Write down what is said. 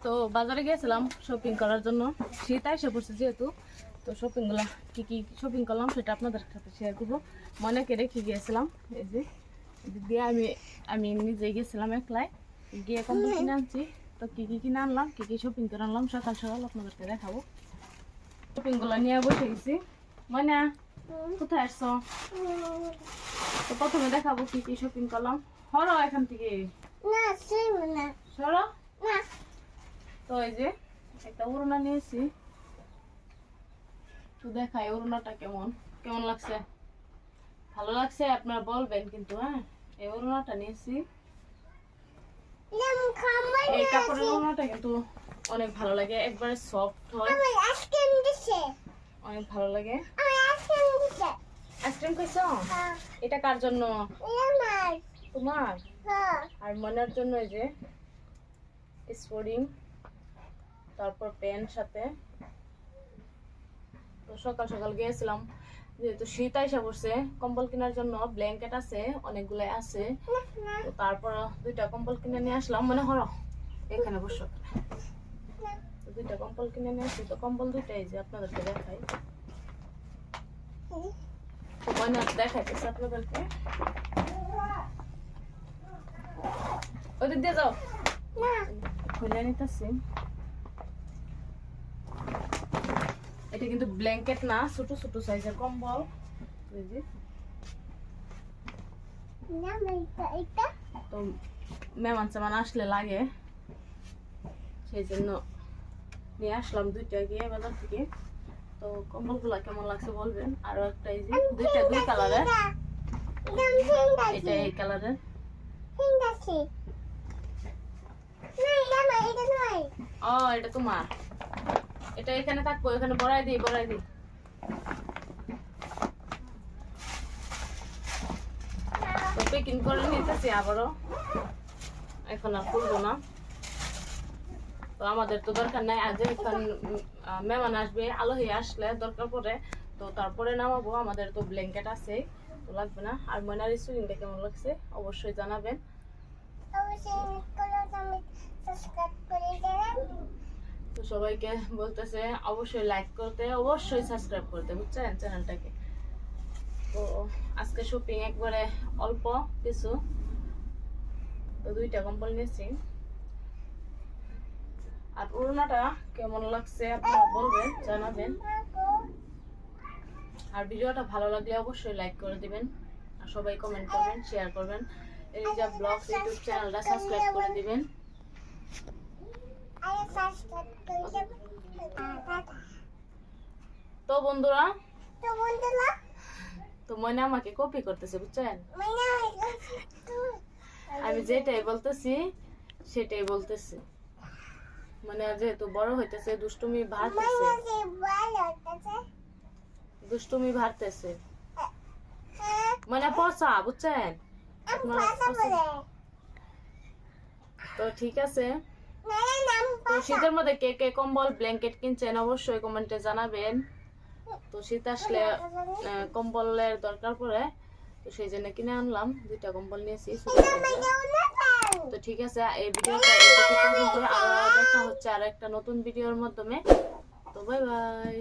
তো বাজারে গিয়েছিলাম শপিং করার জন্য, শীত এসে পড়ছে যেহেতু। তো শপিংগুলো কী কী শপিং করলাম সেটা আপনাদের সাথে শেয়ার করবো। মনেকে রেখে গিয়েছিলাম, এই যে দিয়ে আমি নিজে গিয়েছিলাম একলাই, গিয়ে কম্বল কিনে আনছি। তো কী কী কিনে আনলাম, কী কী শপিং করে আনলাম সকাল সকাল আপনাদেরকে দেখাবো। শপিংগুলো নিয়ে বসে গেছি। ময়না কোথায় আসছো? তো প্রথমে দেখাবো কী কী শপিং করলাম। হরো এখান থেকে সরো। তো এই যে একটা ওড়না নিয়েছি, তো দেখাই ওড়নাটা কেমন কেমন লাগছে। ভালো লাগছে আপনারা বলবেন কিন্তু। হ্যাঁ, এই ওড়নাটা নিয়েছি। এই কাপড়ের ওড়নাটা কিন্তু অনেক ভালো লাগে, একবারে সফট হয়, অনেক ভালো লাগে। আইসক্রিম খাইছো? এটা কার জন্য? তোমার আর মনের জন্য। এই যে স্পোর্টিং, তারপর প্যান্ট সাথে। তো সকাল সকাল গিয়েছিলাম যেহেতু শীত আইসা পড়ছে, কম্বল কেনার জন্য ব্ল্যাঙ্কেট আছে অনেকগুলো আছে। তো তারপর দুইটা কম্বল কিনে নিয়ে আসলাম। মনে হলো এখানে বসো। তো দুইটা কম্বল কিনে নিয়ে আসছি। তো কম্বল দুইটাই যে আপনাদেরকে দেখাই, মনে দেখাইতেছে আপনাদেরকে। ওদের দিয়ে যাও, খুলে নিতেছি। এটা কিন্তু ব্ল্যাঙ্কেট না, ছোট ছোট সাইজের কম্বল। তো মেহমান সেমান আসলে লাগে, সেই জন্য নিয়ে আসলাম দুইটা গিয়ে বাজার থেকে। তো কম্বল গুলা কেমন লাগছে বলবেন। আরো একটা এই যে দুই কালারের, এটা এই কালারের। ও এটা তোমার, এটা এখানে থাকবো, এখানে বড়াই দিই। তো প্যাকিং করে নিতেছি আবারও, এখন আর খুলবো না। তো আমাদের তো দরকার নাই, আজ এখন মেহমান আসবে, আলহী আসলে দরকার পড়ে, তো তারপরে নামাবো। আমাদের তো ব্ল্যাঙ্কেট আছে, তো লাগবে না। আর ময়নার স্টুডিংটা কেমন লাগছে অবশ্যই জানাবেন। তো সবাইকে বলতেছে অবশ্যই লাইক করতে, অবশ্যই সাবস্ক্রাইব করতে, বুঝছেন চ্যানেলটাকে। তো আজকে শপিং একবারে অল্প কিছু। তো দুইটা কম্বল নিয়েছি। আর ওড়নাটা কেমন লাগছে আপনারা বলবেন, জানাবেন। আর ভিডিওটা ভালো লাগলে অবশ্যই লাইক করে দিবেন, আর সবাই কমেন্ট করবেন, শেয়ার করবেন। এলিজা ব্লগস ইউটিউব চ্যানেলটা সাবস্ক্রাইব করে দিবেন। তো বন্ধুরা তো ময়না আমাকে কপি করতেছে, বুঝছেন। আমি যেটাই বলতেছি সেটাই বলতেছি। মানে যেহেতু বড় হইতেছে, দুষ্টুমি ভারতেছে মানে পচা, বুঝছেন। তো ঠিক আছে, তো শীতের মধ্যে কে কে কম্বল ব্ল্যাঙ্কেট কিনছেন অবশ্যই কমেন্টে জানাবেন। তো শীত আসলে কম্বলের দরকার পড়ে, তো সেই জন্য কিনে আনলাম। দুইটা কম্বল নিয়েছি। তো ঠিক আছে, এই ভিডিওটা দেখা হচ্ছে আর একটা নতুন ভিডিওর মাধ্যমে। তো বাই বাই।